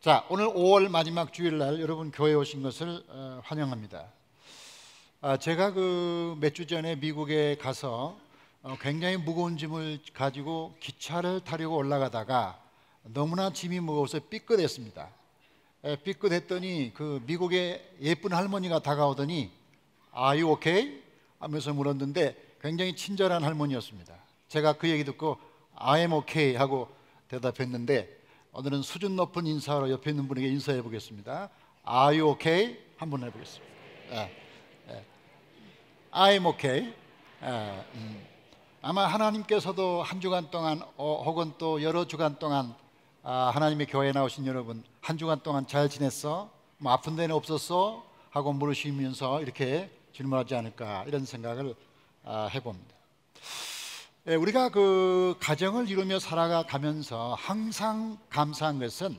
자, 오늘 5월 마지막 주일날 여러분 교회에 오신 것을 환영합니다. 제가 몇 주 전에 미국에 가서 굉장히 무거운 짐을 가지고 기차를 타려고 올라가다가 너무나 짐이 무거워서 삐끗했습니다. 삐끗했더니 미국의 예쁜 할머니가 다가오더니 Are you okay? 하면서 물었는데 굉장히 친절한 할머니였습니다. 제가 그 얘기 듣고 I am okay 하고 대답했는데 오늘은 수준 높은 인사로 옆에 있는 분에게 인사해 보겠습니다. Are you okay? 한번 해보겠습니다. I am okay. 아마 하나님께서도 한 주간 동안 혹은 또 여러 주간 동안 하나님의 교회에 나오신 여러분 한 주간 동안 잘 지냈어? 뭐 아픈 데는 없었어? 하고 물으시면서 이렇게 질문하지 않을까 이런 생각을 해봅니다. 우리가 가정을 이루며 살아가면서 항상 감사한 것은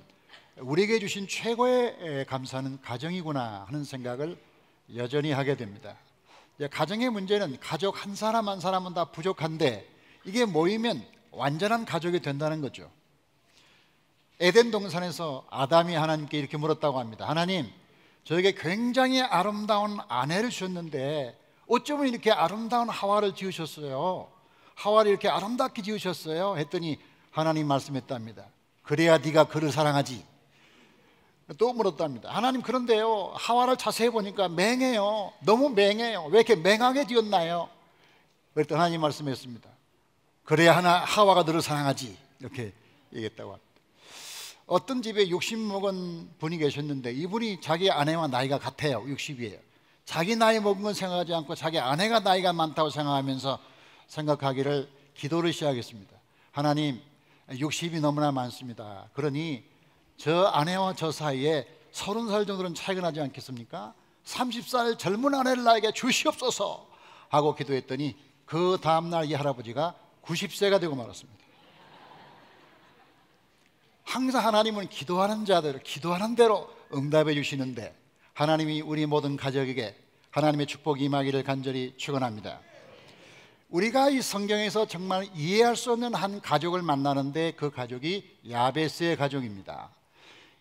우리에게 주신 최고의 감사는 가정이구나 하는 생각을 여전히 하게 됩니다. 가정의 문제는 가족 한 사람 한 사람은 다 부족한데 이게 모이면 완전한 가족이 된다는 거죠. 에덴 동산에서 아담이 하나님께 이렇게 물었다고 합니다. 하나님, 저에게 굉장히 아름다운 아내를 주셨는데 어쩌면 이렇게 아름다운 하와를 지으셨어요? 하와를 이렇게 아름답게 지으셨어요? 했더니 하나님 말씀했답니다. 그래야 네가 그를 사랑하지. 또 물었답니다. 하나님, 그런데요 하와를 자세히 보니까 맹해요. 너무 맹해요. 왜 이렇게 맹하게 지었나요? 그랬더니 하나님 말씀했습니다. 그래야 하와가 너를 사랑하지. 이렇게 얘기했다고 합니다. 어떤 집에 60 먹은 분이 계셨는데 이분이 자기 아내와 나이가 같아요. 60이에요. 자기 나이 먹은 건 생각하지 않고 자기 아내가 나이가 많다고 생각하면서 생각하기를 기도를 시작했습니다. 하나님, 60이 너무나 많습니다. 그러니 저 아내와 저 사이에 30살 정도는 차이가 나지 않겠습니까? 30살 젊은 아내를 나에게 주시옵소서 하고 기도했더니 그 다음날 이 할아버지가 90세가 되고 말았습니다. 항상 하나님은 기도하는 자들을 기도하는 대로 응답해 주시는데 하나님이 우리 모든 가족에게 하나님의 축복이 임하기를 간절히 축원합니다. 우리가 이 성경에서 정말 이해할 수 없는 한 가족을 만나는데 그 가족이 야베스의 가족입니다.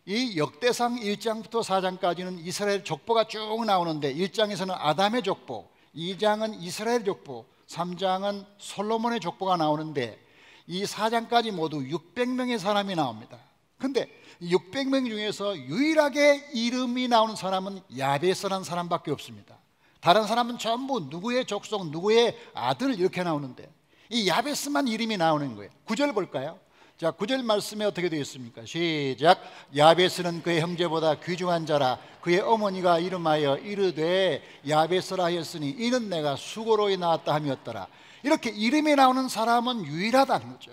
이 역대상 1장부터 4장까지는 이스라엘 족보가 쭉 나오는데 1장에서는 아담의 족보, 2장은 이스라엘 족보, 3장은 솔로몬의 족보가 나오는데 이 4장까지 모두 600명의 사람이 나옵니다. 근데 600명 중에서 유일하게 이름이 나오는 사람은 야베스라는 사람밖에 없습니다. 다른 사람은 전부 누구의 족속, 누구의 아들 이렇게 나오는데 이 야베스만 이름이 나오는 거예요. 9절 볼까요? 자, 9절 말씀에 어떻게 되어 있습니까? 시작. 야베스는 그의 형제보다 귀중한 자라. 그의 어머니가 이름하여 이르되 야베스라 하였으니 이는 내가 수고로이 낳았다 함이었더라. 이렇게 이름이 나오는 사람은 유일하다는 거죠.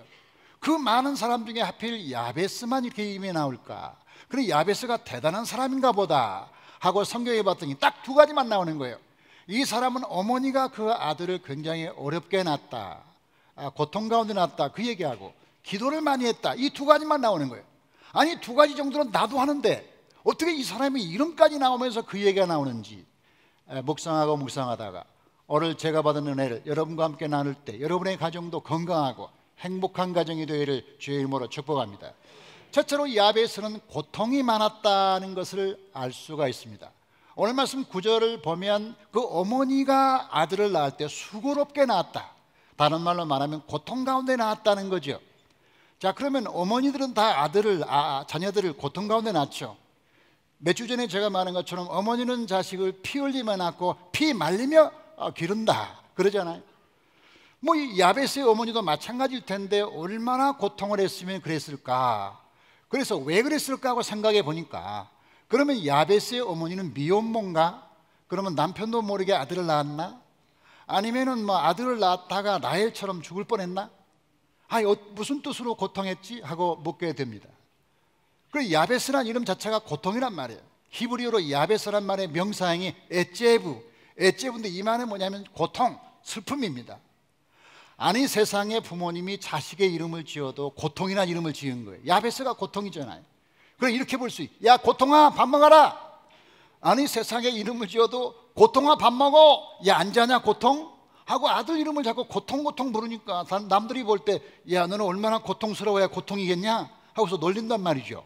그 많은 사람 중에 하필 야베스만 이렇게 이름이 나올까? 그래, 야베스가 대단한 사람인가 보다 하고 성경에 봤더니 딱 두 가지만 나오는 거예요. 이 사람은 어머니가 그 아들을 굉장히 어렵게 낳았다, 고통 가운데 낳았다, 그 얘기하고 기도를 많이 했다, 이 두 가지만 나오는 거예요. 아니, 두 가지 정도는 나도 하는데 어떻게 이 사람이 이름까지 나오면서 그 얘기가 나오는지 묵상하다가 오늘 제가 받은 은혜를 여러분과 함께 나눌 때 여러분의 가정도 건강하고 행복한 가정이 되기를 주의 이름으로 축복합니다. 첫째로 야베스는 고통이 많았다는 것을 알 수가 있습니다. 오늘 말씀 9절을 보면 그 어머니가 아들을 낳을 때 수고롭게 낳았다, 다른 말로 말하면 고통 가운데 낳았다는 거죠. 자, 그러면 어머니들은 다 자녀들을 고통 가운데 낳죠. 몇 주 전에 제가 말한 것처럼 어머니는 자식을 피 흘리며 낳고 피 말리며 기른다 그러잖아요. 뭐 이 야베스의 어머니도 마찬가지일 텐데 얼마나 고통을 했으면 그랬을까. 그래서 왜 그랬을까 하고 생각해 보니까 그러면 야베스의 어머니는 미혼모인가? 그러면 남편도 모르게 아들을 낳았나? 아니면은 뭐 아들을 낳았다가 라헬처럼 죽을 뻔했나? 무슨 뜻으로 고통했지? 하고 묻게 됩니다. 그리고 야베스란 이름 자체가 고통이란 말이에요. 히브리어로 야베스란 말의 명사형이 에제브인데 이 말은 뭐냐면 고통, 슬픔입니다. 아니, 세상에 부모님이 자식의 이름을 지어도 고통이란 이름을 지은 거예요. 야베스가 고통이잖아요. 그럼 이렇게 볼 수 있어요. 야, 고통아 밥 먹어라. 아니, 세상에 이름을 지어도 고통아 밥 먹어. 야, 안 자냐 고통? 하고 아들 이름을 자꾸 고통 부르니까 남들이 볼 때 야, 너는 얼마나 고통스러워야 고통이겠냐 하고서 놀린단 말이죠.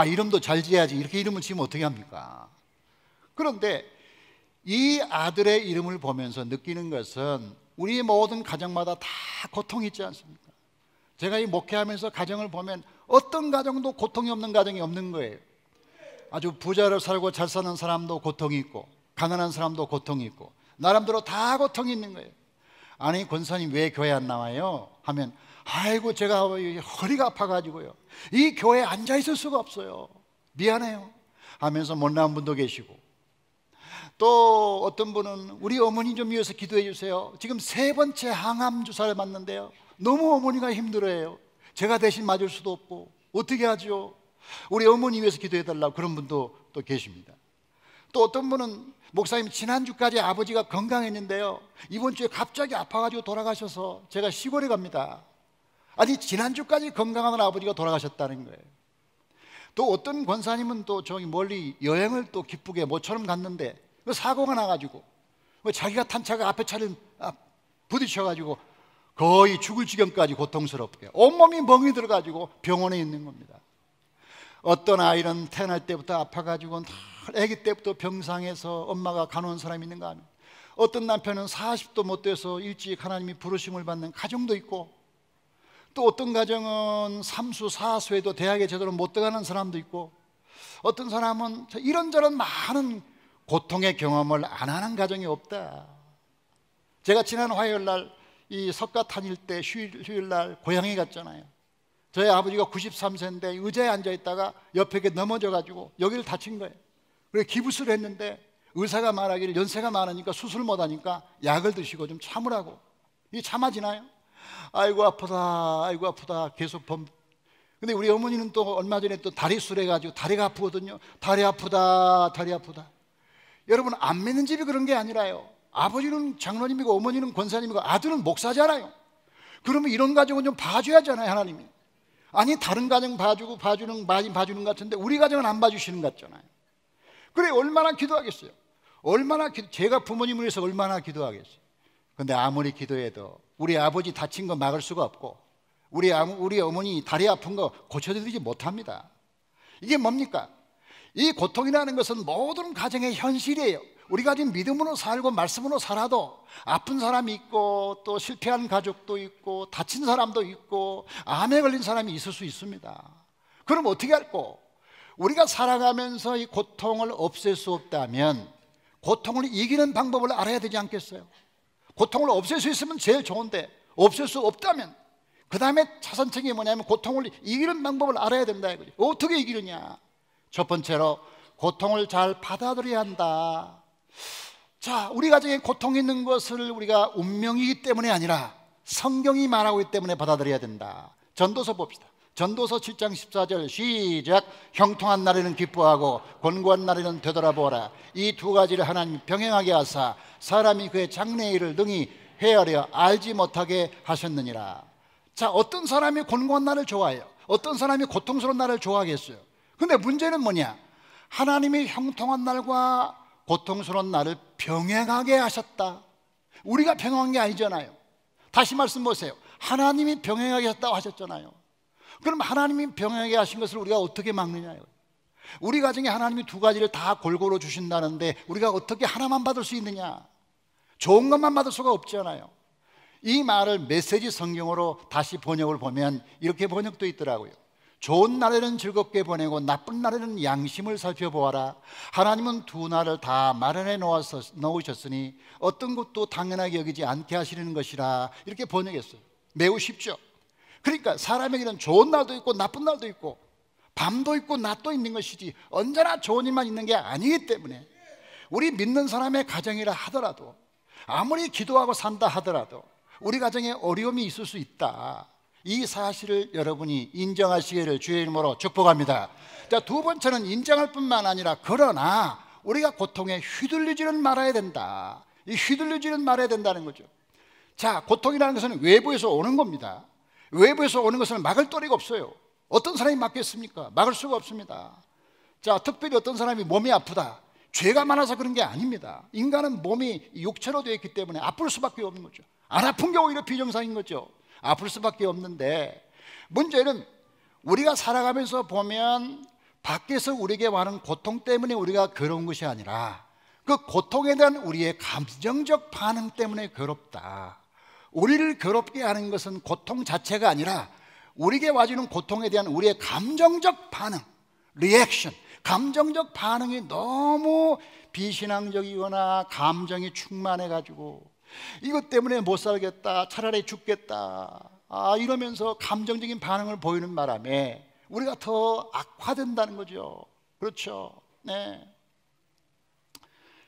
이름도 잘 지어야지. 이렇게 이름을 지으면 어떻게 합니까? 그런데 이 아들의 이름을 보면서 느끼는 것은 우리 모든 가정마다 다 고통이 있지 않습니까? 제가 이 목회하면서 가정을 보면 어떤 가정도 고통이 없는 가정이 없는 거예요. 아주 부자로 살고 잘 사는 사람도 고통이 있고, 가난한 사람도 고통이 있고, 나름대로 다 고통이 있는 거예요. 아니, 권사님 왜 교회 안 나와요? 하면 아이고 제가 허리가 아파가지고요, 이 교회에 앉아 있을 수가 없어요, 미안해요 하면서 못 나온 분도 계시고, 또 어떤 분은 우리 어머니 좀 위해서 기도해 주세요, 지금 3번째 항암 주사를 맞는데요, 너무 어머니가 힘들어요, 제가 대신 맞을 수도 없고 어떻게 하죠? 우리 어머니 위해서 기도해 달라고 그런 분도 또 계십니다. 또 어떤 분은 목사님 지난주까지 아버지가 건강했는데요, 이번 주에 갑자기 아파가지고 돌아가셔서 제가 시골에 갑니다. 아니, 지난주까지 건강한 아버지가 돌아가셨다는 거예요. 또 어떤 권사님은 또 저기 멀리 여행을 또 기쁘게 모처럼 갔는데 사고가 나가지고 자기가 탄 차가 앞에 차를 부딪혀가지고 거의 죽을 지경까지 고통스럽게 온몸이 멍이 들어가지고 병원에 있는 겁니다. 어떤 아이는 태어날 때부터 아파가지고 아기 때부터 병상에서 엄마가 간호한 사람이 있는가 하면, 어떤 남편은 40도 못 돼서 일찍 하나님이 부르심을 받는 가정도 있고, 또 어떤 가정은 3수 4수에도 대학에 제대로 못 들어가는 사람도 있고, 어떤 사람은 이런저런 많은 고통의 경험을 안 하는 가정이 없다. 제가 지난 화요일날 이 석가탄일 때 휴일날 고향에 갔잖아요. 저희 아버지가 93세인데 의자에 앉아있다가 옆에 넘어져가지고 여기를 다친 거예요. 그래서 기부스를 했는데 의사가 말하기를 연세가 많으니까 수술 못하니까 약을 드시고 좀 참으라고. 이게 참아지나요? 아이고 아프다, 아이고 아프다 계속 근데 우리 어머니는 또 얼마 전에 또 다리 수술해가지고 다리가 아프거든요. 다리 아프다, 다리 아프다. 여러분, 안 믿는 집이 그런 게 아니라요, 아버지는 장로님이고 어머니는 권사님이고 아들은 목사잖아요. 그러면 이런 가정은 좀 봐줘야잖아요, 하나님이. 아니, 다른 가정 많이 봐주는 것 같은데 우리 가정은 안 봐주시는 것 같잖아요. 그래, 얼마나 기도하겠어요? 제가 부모님을 위해서 얼마나 기도하겠어요? 근데 아무리 기도해도 우리 아버지 다친 거 막을 수가 없고, 우리 어머니 다리 아픈 거 고쳐드리지 못합니다. 이게 뭡니까? 이 고통이라는 것은 모든 가정의 현실이에요. 우리가 지금 믿음으로 살고 말씀으로 살아도 아픈 사람이 있고, 또 실패한 가족도 있고, 다친 사람도 있고, 암에 걸린 사람이 있을 수 있습니다. 그럼 어떻게 할꼬? 우리가 살아가면서 이 고통을 없앨 수 없다면 고통을 이기는 방법을 알아야 되지 않겠어요? 고통을 없앨 수 있으면 제일 좋은데, 없앨 수 없다면 그 다음에 차선책이 뭐냐면 고통을 이기는 방법을 알아야 된다 이거죠. 어떻게 이기느냐? 첫 번째로 고통을 잘 받아들여야 한다. 자, 우리 가정에 고통이 있는 것을 우리가 운명이기 때문에 아니라 성경이 말하고 있기 때문에 받아들여야 된다. 전도서 봅시다. 전도서 7장 14절 시작. 형통한 날에는 기뻐하고 곤고한 날에는 되돌아보라. 이 두 가지를 하나님이 병행하게 하사 사람이 그의 장래의 일을 능히 헤아려 알지 못하게 하셨느니라. 자, 어떤 사람이 곤고한 날을 좋아해요? 어떤 사람이 고통스러운 날을 좋아하겠어요? 근데 문제는 뭐냐? 하나님이 형통한 날과 고통스러운 날을 병행하게 하셨다. 우리가 병행한 게 아니잖아요. 다시 말씀 보세요. 하나님이 병행하게 하셨다고 하셨잖아요. 그럼 하나님이 병행하게 하신 것을 우리가 어떻게 막느냐요? 우리 가정에 하나님이 두 가지를 다 골고루 주신다는데 우리가 어떻게 하나만 받을 수 있느냐? 좋은 것만 받을 수가 없잖아요. 이 말을 메시지 성경으로 다시 번역을 보면 이렇게 번역되어 있더라고요. 좋은 날에는 즐겁게 보내고 나쁜 날에는 양심을 살펴보아라. 하나님은 두 날을 다 마련해 놓으셨으니 어떤 것도 당연하게 여기지 않게 하시는 것이라. 이렇게 번역했어요. 매우 쉽죠? 그러니까 사람에게는 좋은 날도 있고 나쁜 날도 있고 밤도 있고 낮도 있는 것이지 언제나 좋은 일만 있는 게 아니기 때문에 우리 믿는 사람의 가정이라 하더라도, 아무리 기도하고 산다 하더라도 우리 가정에 어려움이 있을 수 있다. 이 사실을 여러분이 인정하시기를 주의 이름으로 축복합니다. 자, 두 번째는 인정할 뿐만 아니라 그러나 우리가 고통에 휘둘리지는 말아야 된다. 이 휘둘리지는 말아야 된다는 거죠. 자, 고통이라는 것은 외부에서 오는 겁니다. 외부에서 오는 것은 막을 도리가 없어요. 어떤 사람이 막겠습니까? 막을 수가 없습니다. 자, 특별히 어떤 사람이 몸이 아프다, 죄가 많아서 그런 게 아닙니다. 인간은 몸이 육체로 되어 있기 때문에 아플 수밖에 없는 거죠. 안 아픈 게 오히려 비정상인 거죠. 아플 수밖에 없는데, 문제는 우리가 살아가면서 보면 밖에서 우리에게 와는 고통 때문에 우리가 괴로운 것이 아니라 그 고통에 대한 우리의 감정적 반응 때문에 괴롭다. 우리를 괴롭게 하는 것은 고통 자체가 아니라 우리에게 와주는 고통에 대한 우리의 감정적 반응, 리액션, 감정적 반응이 너무 비신앙적이거나 감정이 충만해가지고 이것 때문에 못 살겠다, 차라리 죽겠다, 이러면서 감정적인 반응을 보이는 바람에 우리가 더 악화된다는 거죠. 그렇죠? 네.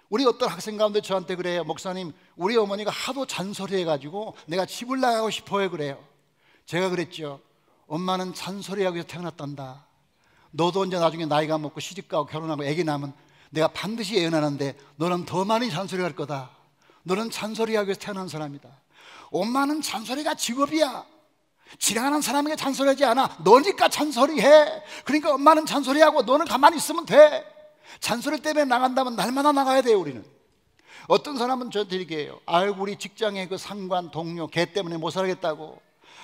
우리 어떤 학생 가운데 저한테 그래요. 목사님, 우리 어머니가 하도 잔소리해가지고 내가 집을 나가고 싶어요 그래요. 제가 그랬죠. 엄마는 잔소리하고 해서 태어났단다. 너도 언제 나중에 나이가 먹고 시집가고 결혼하고 애기 낳으면 내가 반드시 예언하는데 너는 더 많이 잔소리할 거다. 너는 잔소리하기 위해서 태어난 사람이다. 엄마는 잔소리가 직업이야. 지나가는 사람에게 잔소리하지 않아. 너니까 잔소리해. 그러니까 엄마는 잔소리하고 너는 가만히 있으면 돼. 잔소리 때문에 나간다면 날마다 나가야 돼요. 우리는. 어떤 사람은 저한테 이렇게 해요. 아이고 우리 직장의 그 상관 동료 걔 때문에 못 살겠다고.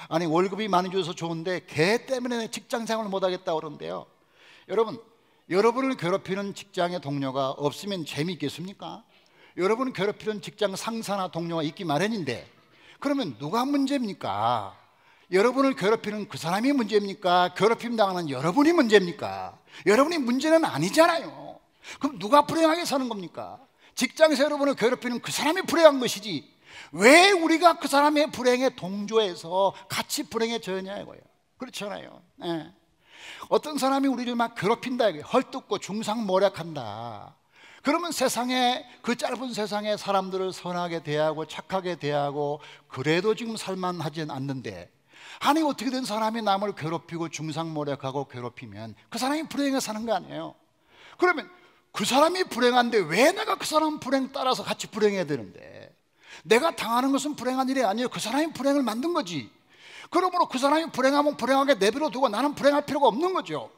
아니 월급이 많이 줘서 좋은데 걔 때문에 직장 생활을 못 하겠다고 그러는데요. 여러분, 여러분을 괴롭히는 직장의 동료가 없으면 재미있겠습니까? 여러분을 괴롭히는 직장 상사나 동료가 있기 마련인데 그러면 누가 문제입니까? 여러분을 괴롭히는 그 사람이 문제입니까? 괴롭힘 당하는 여러분이 문제입니까? 여러분이 문제는 아니잖아요. 그럼 누가 불행하게 사는 겁니까? 직장에서 여러분을 괴롭히는 그 사람이 불행한 것이지 왜 우리가 그 사람의 불행에 동조해서 같이 불행해져야 하고요? 그렇잖아요. 네. 어떤 사람이 우리를 막 괴롭힌다, 헐뜯고 중상모략한다. 그러면 세상에, 그 짧은 세상에 사람들을 선하게 대하고 착하게 대하고 그래도 지금 살만하진 않는데, 아니 어떻게 된 사람이 남을 괴롭히고 중상모략하고 괴롭히면 그 사람이 불행해 사는 거 아니에요? 그러면 그 사람이 불행한데 왜 내가 그 사람 불행 따라서 같이 불행해야 되는데? 내가 당하는 것은 불행한 일이 아니에요. 그 사람이 불행을 만든 거지. 그러므로 그 사람이 불행하면 불행하게 내버려 두고 나는 불행할 필요가 없는 거죠.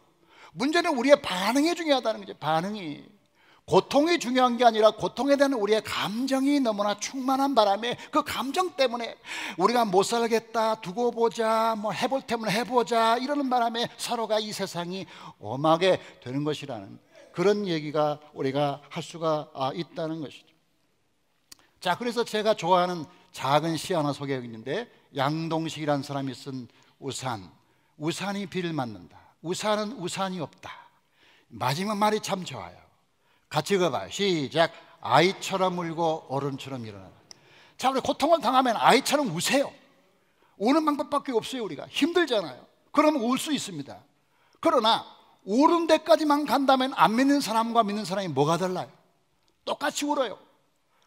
문제는 우리의 반응이 중요하다는 거죠. 반응이. 고통이 중요한 게 아니라 고통에 대한 우리의 감정이 너무나 충만한 바람에 그 감정 때문에 우리가 못 살겠다, 두고 보자, 뭐 해볼 테면 해보자 이러는 바람에 서로가 이 세상이 엄하게 되는 것이라는 그런 얘기가 우리가 할 수가 있다는 것이죠. 자, 그래서 제가 좋아하는 작은 시 하나 소개하겠는데, 양동식이라는 사람이 쓴 우산. 우산이 비를 맞는다. 우산은 우산이 없다. 마지막 말이 참 좋아요. 같이 읽어봐요. 시작. 아이처럼 울고 어른처럼 일어난다. 자, 우리 고통을 당하면 아이처럼 우세요. 우는 방법밖에 없어요. 우리가 힘들잖아요. 그러면 울 수 있습니다. 그러나 우는 데까지만 간다면 안 믿는 사람과 믿는 사람이 뭐가 달라요? 똑같이 울어요.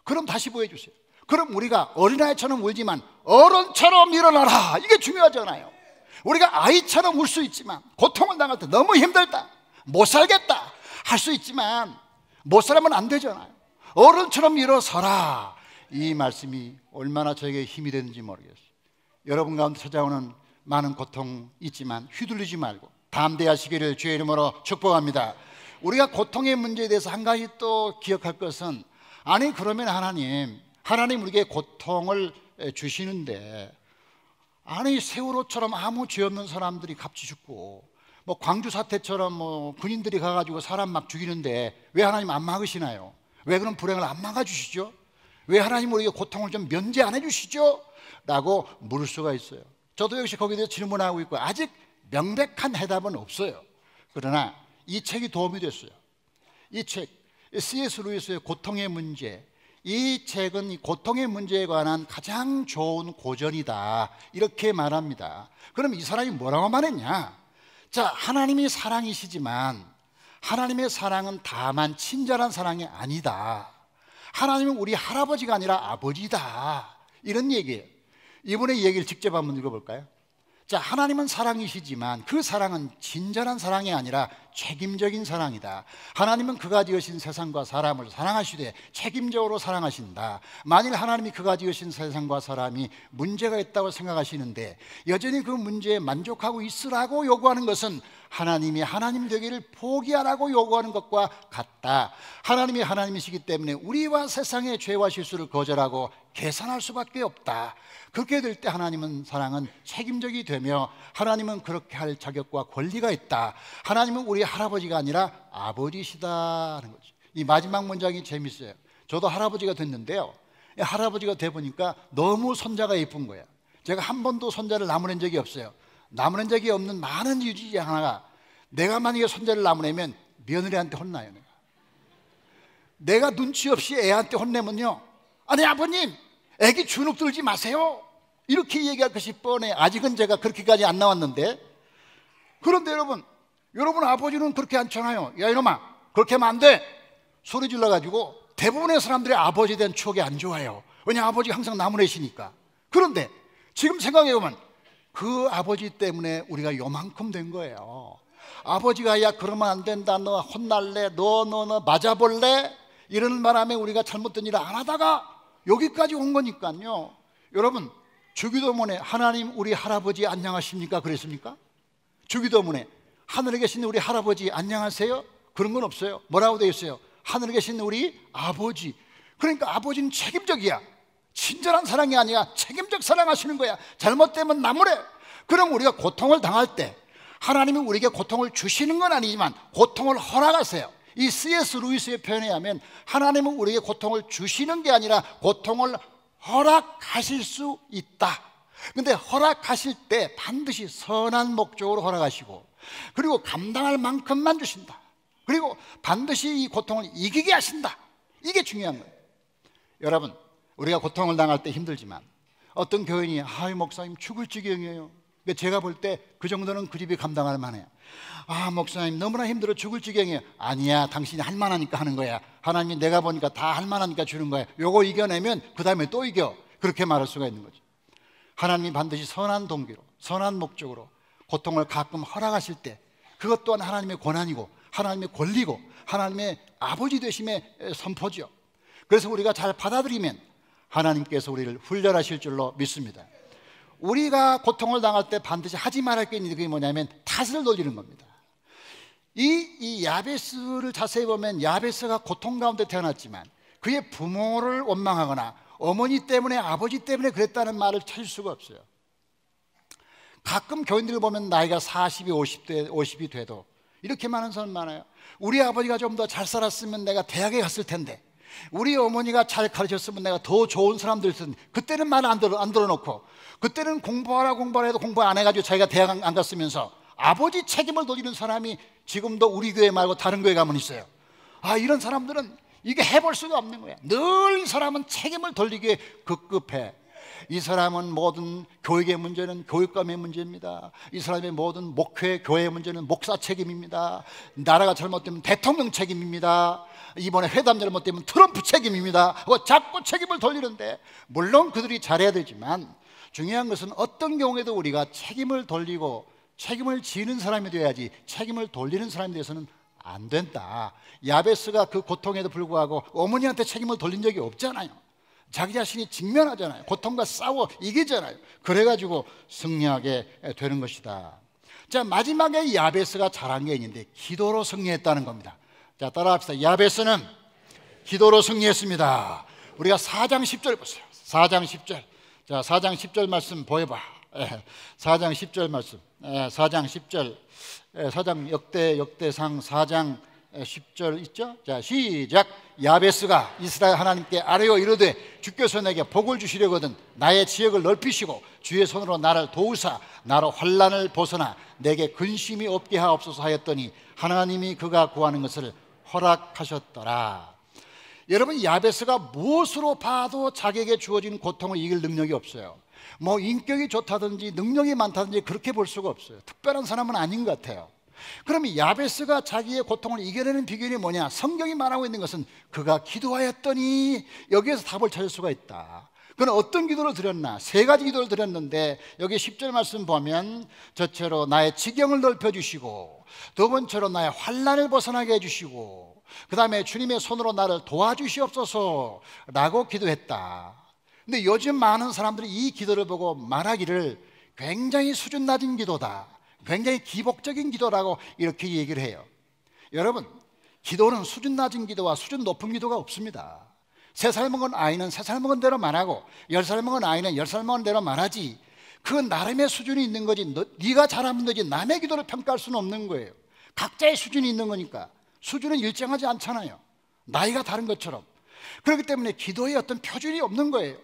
그럼 다시 보여주세요. 그럼 우리가 어린아이처럼 울지만 어른처럼 일어나라, 이게 중요하잖아요. 우리가 아이처럼 울 수 있지만 고통을 당할 때 너무 힘들다, 못 살겠다 할 수 있지만 못 살면 안 되잖아요. 어른처럼 일어서라, 이 말씀이 얼마나 저에게 힘이 되는지 모르겠어요. 여러분 가운데 찾아오는 많은 고통 있지만 휘둘리지 말고 담대하시기를 주의 이름으로 축복합니다. 우리가 고통의 문제에 대해서 한 가지 또 기억할 것은, 아니 그러면 하나님 우리에게 고통을 주시는데, 아니 세월호처럼 아무 죄 없는 사람들이 값지 죽고, 뭐 광주 사태처럼 뭐 군인들이 가가지고 사람 막 죽이는데 왜 하나님 안 막으시나요? 왜 그런 불행을 안 막아주시죠? 왜 하나님 우리에게 고통을 좀 면제 안 해주시죠? 라고 물을 수가 있어요. 저도 역시 거기에 대해서 질문하고 있고 아직 명백한 해답은 없어요. 그러나 이 책이 도움이 됐어요. 이 책, C.S. 루이스의 고통의 문제, 이 책은 이 고통의 문제에 관한 가장 좋은 고전이다, 이렇게 말합니다. 그럼 이 사람이 뭐라고 말했냐? 자, 하나님이 사랑이시지만 하나님의 사랑은 다만 친절한 사랑이 아니다. 하나님은 우리 할아버지가 아니라 아버지다, 이런 얘기예요. 이분의 얘기를 직접 한번 읽어볼까요? 자, 하나님은 사랑이시지만 그 사랑은 친절한 사랑이 아니라 책임적인 사랑이다. 하나님은 그가 지으신 세상과 사람을 사랑하시되 책임적으로 사랑하신다. 만일 하나님이 그가 지으신 세상과 사람이 문제가 있다고 생각하시는데 여전히 그 문제에 만족하고 있으라고 요구하는 것은 하나님이 하나님 되기를 포기하라고 요구하는 것과 같다. 하나님이 하나님이시기 때문에 우리와 세상의 죄와 실수를 거절하고 계산할 수밖에 없다. 그렇게 될 때 하나님은 사랑은 책임적이 되며 하나님은 그렇게 할 자격과 권리가 있다. 하나님은 우리 할아버지가 아니라 아버지시다 하는 거죠. 이 마지막 문장이 재밌어요. 저도 할아버지가 됐는데요, 할아버지가 돼 보니까 너무 손자가 예쁜 거예요. 제가 한 번도 손자를 나무란 적이 없어요. 나무란 적이 없는 많은 이유 중에 하나가, 내가 만약에 손자를 나무라면 며느리한테 혼나요. 내가 눈치 없이 애한테 혼내면요, 아니 아버님 애기 주눅 들지 마세요 이렇게 얘기할 것이 뻔해. 아직은 제가 그렇게까지 안 나왔는데, 그런데 여러분 아버지는 그렇게 않잖아요. 야 이놈아 그렇게 하면 안 돼 소리 질러가지고 대부분의 사람들이 아버지에 대한 추억이 안 좋아요. 왜냐, 아버지가 항상 나무래시니까. 그런데 지금 생각해보면 그 아버지 때문에 우리가 요만큼 된 거예요. 아버지가 야 그러면 안 된다, 너 혼날래, 너 맞아볼래 이러는 바람에 우리가 잘못된 일을 안 하다가 여기까지 온 거니까요. 여러분, 주기도문에 하나님 우리 할아버지 안녕하십니까 그랬습니까? 주기도문에 하늘에 계신 우리 할아버지 안녕하세요 그런 건 없어요. 뭐라고 되어 있어요? 하늘에 계신 우리 아버지. 그러니까 아버지는 책임적이야. 친절한 사랑이 아니야. 책임적 사랑하시는 거야. 잘못되면 나무래. 그럼 우리가 고통을 당할 때 하나님은 우리에게 고통을 주시는 건 아니지만 고통을 허락하세요. 이 C.S. 루이스의 표현에 의하면 하나님은 우리에게 고통을 주시는 게 아니라 고통을 허락하실 수 있다. 근데 허락하실 때 반드시 선한 목적으로 허락하시고, 그리고 감당할 만큼만 주신다. 그리고 반드시 이 고통을 이기게 하신다. 이게 중요한 거예요. 여러분, 우리가 고통을 당할 때 힘들지만 어떤 교인이 아이 목사님 죽을 지경이에요. 제가 볼 때 그 정도는 그 집이 감당할 만해요. 아 목사님 너무나 힘들어 죽을 지경이에요. 아니야, 당신이 할 만하니까 하는 거야. 하나님이 내가 보니까 다 할 만하니까 주는 거야. 요거 이겨내면 그 다음에 또 이겨. 그렇게 말할 수가 있는 거죠. 하나님이 반드시 선한 동기로, 선한 목적으로 고통을 가끔 허락하실 때 그것 또한 하나님의 권한이고 하나님의 권리고 하나님의 아버지 되심의 선포죠. 그래서 우리가 잘 받아들이면 하나님께서 우리를 훈련하실 줄로 믿습니다. 우리가 고통을 당할 때 반드시 하지 말아야 할 게 있는데 그게 뭐냐면 탓을 돌리는 겁니다. 이 야베스를 자세히 보면 야베스가 고통 가운데 태어났지만 그의 부모를 원망하거나 어머니 때문에 아버지 때문에 그랬다는 말을 찾을 수가 없어요. 가끔 교인들을 보면 나이가 40이 50이 돼도 이렇게 많은 사람 많아요. 우리 아버지가 좀 더 잘 살았으면 내가 대학에 갔을 텐데, 우리 어머니가 잘 가르쳤으면 내가 더 좋은 사람들 있을 텐데, 그때는 말 안 들어놓고 그때는 공부하라 해도 공부 안 해가지고 자기가 대학 안 갔으면서 아버지 책임을 돌리는 사람이 지금도 우리 교회 말고 다른 교회 가면 있어요. 아, 이런 사람들은 이게 해볼 수가 없는 거야. 늘 이 사람은 책임을 돌리기에 급급해. 이 사람은 모든 교육의 문제는 교육감의 문제입니다. 이 사람의 모든 목회, 교회의 문제는 목사 책임입니다. 나라가 잘못되면 대통령 책임입니다. 이번에 회담 잘못되면 트럼프 책임입니다. 자꾸 책임을 돌리는데, 물론 그들이 잘해야 되지만 중요한 것은 어떤 경우에도 우리가 책임을 돌리고 책임을 지는 사람이 되어야지 책임을 돌리는 사람이 되어서는 안 된다. 야베스가 그 고통에도 불구하고 어머니한테 책임을 돌린 적이 없잖아요. 자기 자신이 직면하잖아요. 고통과 싸워 이기잖아요. 그래가지고 승리하게 되는 것이다. 자, 마지막에 야베스가 잘한 게 있는데 기도로 승리했다는 겁니다. 자, 따라합시다. 야베스는 기도로 승리했습니다. 우리가 4장 10절 보세요. 4장 10절. 자, 4장 10절 말씀 보여봐. 4장 10절 말씀. 4장 10절. 4장 역대상 4장 10절 있죠? 자, 시작. 야베스가 이스라엘 하나님께 아뢰어 이르되 주께서 내게 복을 주시려거든 나의 지역을 넓히시고 주의 손으로 나를 도우사 나로 환난을 벗어나 내게 근심이 없게 하옵소서 하였더니 하나님이 그가 구하는 것을 허락하셨더라. 여러분, 야베스가 무엇으로 봐도 자기에게 주어진 고통을 이길 능력이 없어요. 뭐 인격이 좋다든지 능력이 많다든지 그렇게 볼 수가 없어요. 특별한 사람은 아닌 것 같아요. 그럼 야베스가 자기의 고통을 이겨내는 비결이 뭐냐? 성경이 말하고 있는 것은 그가 기도하였더니, 여기에서 답을 찾을 수가 있다. 그는 어떤 기도를 드렸나? 3가지 기도를 드렸는데 여기 10절 말씀 보면 첫째로 나의 지경을 넓혀주시고, 두 번째로 나의 환난을 벗어나게 해주시고, 그 다음에 주님의 손으로 나를 도와주시옵소서 라고 기도했다. 근데 요즘 많은 사람들이 이 기도를 보고 말하기를 굉장히 수준 낮은 기도다, 굉장히 기복적인 기도라고 이렇게 얘기를 해요. 여러분, 기도는 수준 낮은 기도와 수준 높은 기도가 없습니다. 3살 먹은 아이는 3살 먹은 대로 말하고 10살 먹은 아이는 10살 먹은 대로 말하지, 그 나름의 수준이 있는 거지 네가 잘하면 되지 남의 기도를 평가할 수는 없는 거예요. 각자의 수준이 있는 거니까. 수준은 일정하지 않잖아요, 나이가 다른 것처럼. 그렇기 때문에 기도에 어떤 표준이 없는 거예요.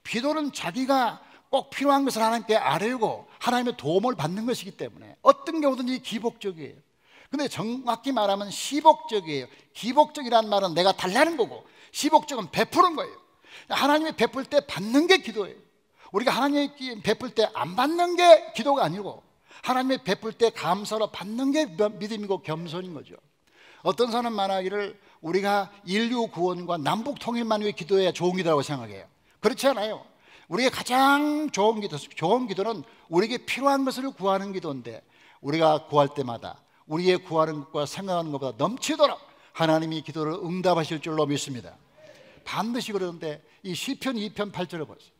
기도는 자기가 꼭 필요한 것을 하나님께 아뢰고 하나님의 도움을 받는 것이기 때문에 어떤 경우든지 기복적이에요. 근데 정확히 말하면 시복적이에요. 기복적이라는 말은 내가 달라는 거고, 시복적은 베푸는 거예요. 하나님이 베풀 때 받는 게 기도예요. 우리가 하나님이 베풀 때 안 받는 게 기도가 아니고, 하나님이 베풀 때 감사로 받는 게 믿음이고 겸손인 거죠. 어떤 사람은 말하기를 우리가 인류 구원과 남북 통일만 위해 기도해야 좋은 기도라고 생각해요. 그렇지 않아요. 우리의 가장 좋은 기도는 우리에게 필요한 것을 구하는 기도인데, 우리가 구할 때마다 우리의 구하는 것과 생각하는 것보다 넘치도록 하나님이 기도를 응답하실 줄로 믿습니다. 반드시 그러는데 이 시편 2편 8절을 보세요.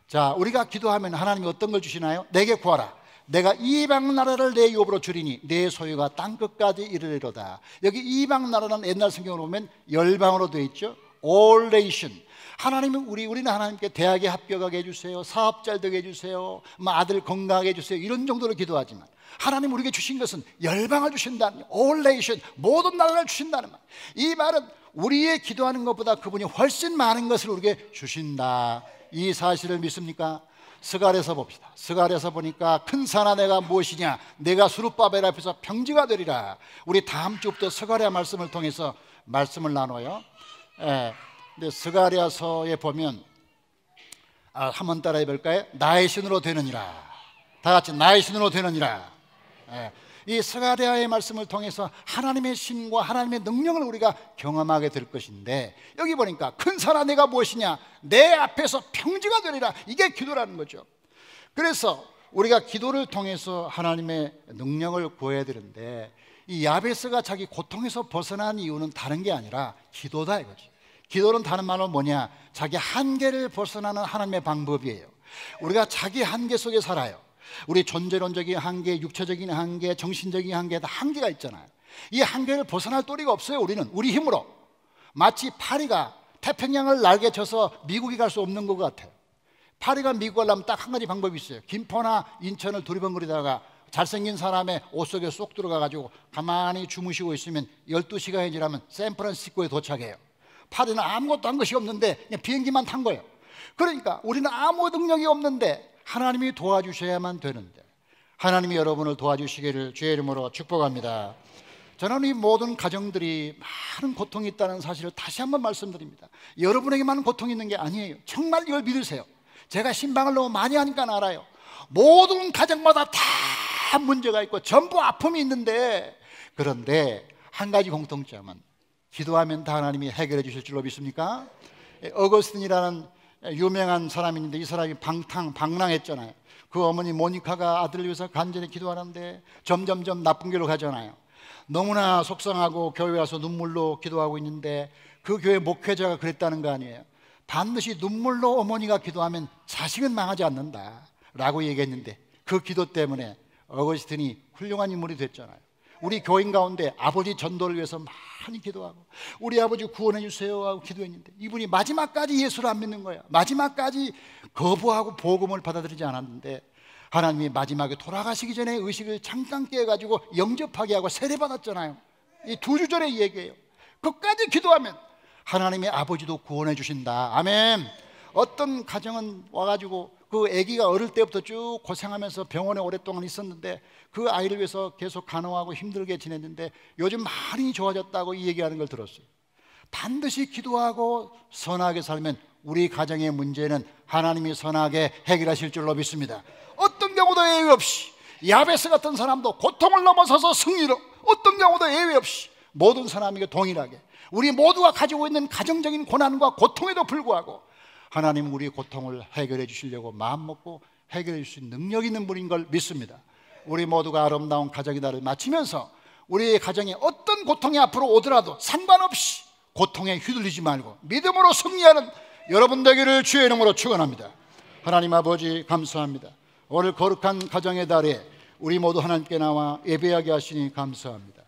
자, 우리가 기도하면 하나님이 어떤 걸 주시나요? 내게 구하라. 내가 이방 나라를 내 유업으로 주리니 내 소유가 땅끝까지 이르리로다. 여기 이방 나라는 옛날 성경으로 보면 열방으로 되어 있죠. All nation. 하나님은 우리는 하나님께 대학에 합격하게 해주세요, 사업 잘 되게 해주세요, 아들 건강하게 해주세요, 이런 정도로 기도하지만 하나님 우리에게 주신 것은 열방을 주신다는, All nation, 모든 나라를 주신다는 말. 이 말은 우리의 기도하는 것보다 그분이 훨씬 많은 것을 우리에게 주신다, 이 사실을 믿습니까? 스갈에서 봅시다. 스갈에서 보니까 큰 산아 내가 무엇이냐, 내가 수룹바벨 앞에서 평지가 되리라. 우리 다음 주부터 스가랴 말씀을 통해서 말씀을 나눠요. 근데 스가랴서에 보면 한번 따라해 볼까요? 나의 신으로 되느니라. 다 같이 나의 신으로 되느니라. 이 스가랴의 말씀을 통해서 하나님의 신과 하나님의 능력을 우리가 경험하게 될 것인데, 여기 보니까 큰 산아 내가 무엇이냐, 내 앞에서 평지가 되리라. 이게 기도라는 거죠. 그래서 우리가 기도를 통해서 하나님의 능력을 구해야 되는데, 이 야베스가 자기 고통에서 벗어난 이유는 다른 게 아니라 기도다 이거지. 기도는 다른 말로 뭐냐, 자기 한계를 벗어나는 하나님의 방법이에요. 우리가 자기 한계 속에 살아요. 우리 존재론적인 한계, 육체적인 한계, 정신적인 한계, 다 한계가 있잖아요. 이 한계를 벗어날 도리가 없어요. 우리는 우리 힘으로. 마치 파리가 태평양을 날개 쳐서 미국에 갈 수 없는 것 같아요. 파리가 미국 가려면 딱 한 가지 방법이 있어요. 김포나 인천을 두리번거리다가 잘생긴 사람의 옷 속에 쏙 들어가가지고 가만히 주무시고 있으면 12시간이 지나면 샌프란시스코에 도착해요. 파리는 아무것도 한 것이 없는데 그냥 비행기만 탄 거예요. 그러니까 우리는 아무 능력이 없는데 하나님이 도와주셔야만 되는데, 하나님이 여러분을 도와주시기를 주의 이름으로 축복합니다. 저는 이 모든 가정들이 많은 고통이 있다는 사실을 다시 한번 말씀드립니다. 여러분에게만 고통이 있는 게 아니에요. 정말 이걸 믿으세요. 제가 신방을 너무 많이 하니까 알아요. 모든 가정마다 다 문제가 있고 전부 아픔이 있는데, 그런데 한 가지 공통점은 기도하면 다 하나님이 해결해 주실 줄로 믿습니까? 어거스틴이라는 유명한 사람이 있는데, 이 사람이 방랑했잖아요. 그 어머니 모니카가 아들을 위해서 간절히 기도하는데 점점점 나쁜 길로 가잖아요. 너무나 속상하고 교회 와서 눈물로 기도하고 있는데, 그 교회 목회자가 그랬다는 거 아니에요. 반드시 눈물로 어머니가 기도하면 자식은 망하지 않는다 라고 얘기했는데, 그 기도 때문에 어거스틴이 훌륭한 인물이 됐잖아요. 우리 교인 가운데 아버지 전도를 위해서 많이 기도하고 우리 아버지 구원해 주세요 하고 기도했는데, 이분이 마지막까지 예수를 안 믿는 거야. 마지막까지 거부하고 복음을 받아들이지 않았는데, 하나님이 마지막에 돌아가시기 전에 의식을 잠깐 깨가지고 영접하게 하고 세례받았잖아요. 이 2주 전의 얘기예요. 끝까지 기도하면 하나님의 아버지도 구원해 주신다. 아멘. 어떤 가정은 와가지고 그 아기가 어릴 때부터 쭉 고생하면서 병원에 오랫동안 있었는데, 그 아이를 위해서 계속 간호하고 힘들게 지냈는데 요즘 많이 좋아졌다고 이 얘기하는 걸 들었어요. 반드시 기도하고 선하게 살면 우리 가정의 문제는 하나님이 선하게 해결하실 줄로 믿습니다. 어떤 경우도 예외 없이 야베스 같은 사람도 고통을 넘어서서 승리로, 어떤 경우도 예외 없이 모든 사람에게 동일하게 우리 모두가 가지고 있는 가정적인 고난과 고통에도 불구하고 하나님은 우리의 고통을 해결해 주시려고 마음먹고 해결해 주실 능력 있는 분인 걸 믿습니다. 우리 모두가 아름다운 가정의 날을 마치면서 우리의 가정에 어떤 고통이 앞으로 오더라도 상관없이 고통에 휘둘리지 말고 믿음으로 승리하는 여러분 되기를 주의 이름으로 축원합니다. 하나님 아버지 감사합니다. 오늘 거룩한 가정의 달에 우리 모두 하나님께 나와 예배하게 하시니 감사합니다.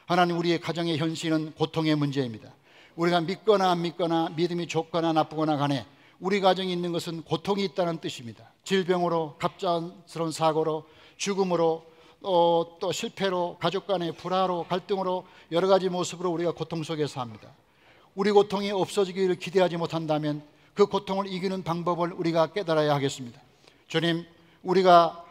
하나님, 우리의 가정의 현실은 고통의 문제입니다. 우리가 믿거나 안 믿거나, 믿음이 좋거나 나쁘거나 간에 우리 가정에 있는 것은 고통이 있다는 뜻입니다. 질병으로, 갑작스러운 사고로, 죽음으로, 또 실패로, 가족 간의 불화로, 갈등으로, 여러 가지 모습으로 우리가 고통 속에 삽니다. 우리 고통이 없어지기를 기대하지 못한다면 그 고통을 이기는 방법을 우리가 깨달아야 하겠습니다. 주님, 우리가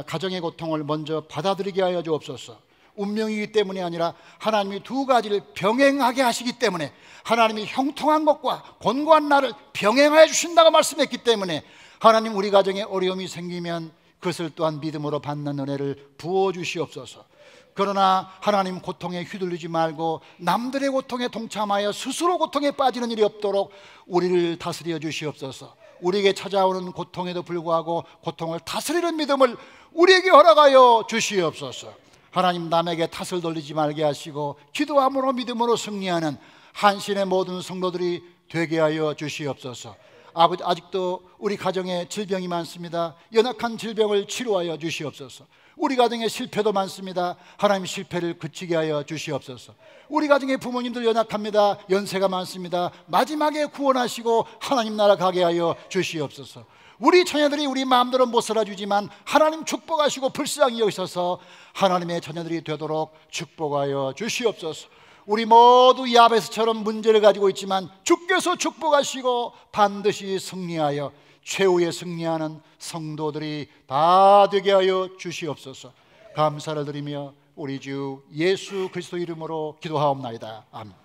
가정의 고통을 먼저 받아들이게 하여 주옵소서. 운명이기 때문이 아니라 하나님이 두 가지를 병행하게 하시기 때문에, 하나님이 형통한 것과 곤고한 날을 병행하여 주신다고 말씀했기 때문에, 하나님, 우리 가정에 어려움이 생기면 그것을 또한 믿음으로 받는 은혜를 부어주시옵소서. 그러나 하나님, 고통에 휘둘리지 말고 남들의 고통에 동참하여 스스로 고통에 빠지는 일이 없도록 우리를 다스려 주시옵소서. 우리에게 찾아오는 고통에도 불구하고 고통을 다스리는 믿음을 우리에게 허락하여 주시옵소서. 하나님, 남에게 탓을 돌리지 말게 하시고 기도함으로 믿음으로 승리하는 한신의 모든 성도들이 되게 하여 주시옵소서. 아버지, 아직도 우리 가정에 질병이 많습니다. 연약한 질병을 치료하여 주시옵소서. 우리 가정에 실패도 많습니다. 하나님, 실패를 그치게 하여 주시옵소서. 우리 가정에 부모님들 연약합니다. 연세가 많습니다. 마지막에 구원하시고 하나님 나라 가게 하여 주시옵소서. 우리 자녀들이 우리 마음대로 못 살아주지만 하나님 축복하시고 불쌍히 여기셔서 하나님의 자녀들이 되도록 축복하여 주시옵소서. 우리 모두 야베스처럼 문제를 가지고 있지만 주께서 축복하시고 반드시 승리하여 최후에 승리하는 성도들이 다 되게 하여 주시옵소서. 감사를 드리며 우리 주 예수 그리스도 이름으로 기도하옵나이다. 아멘.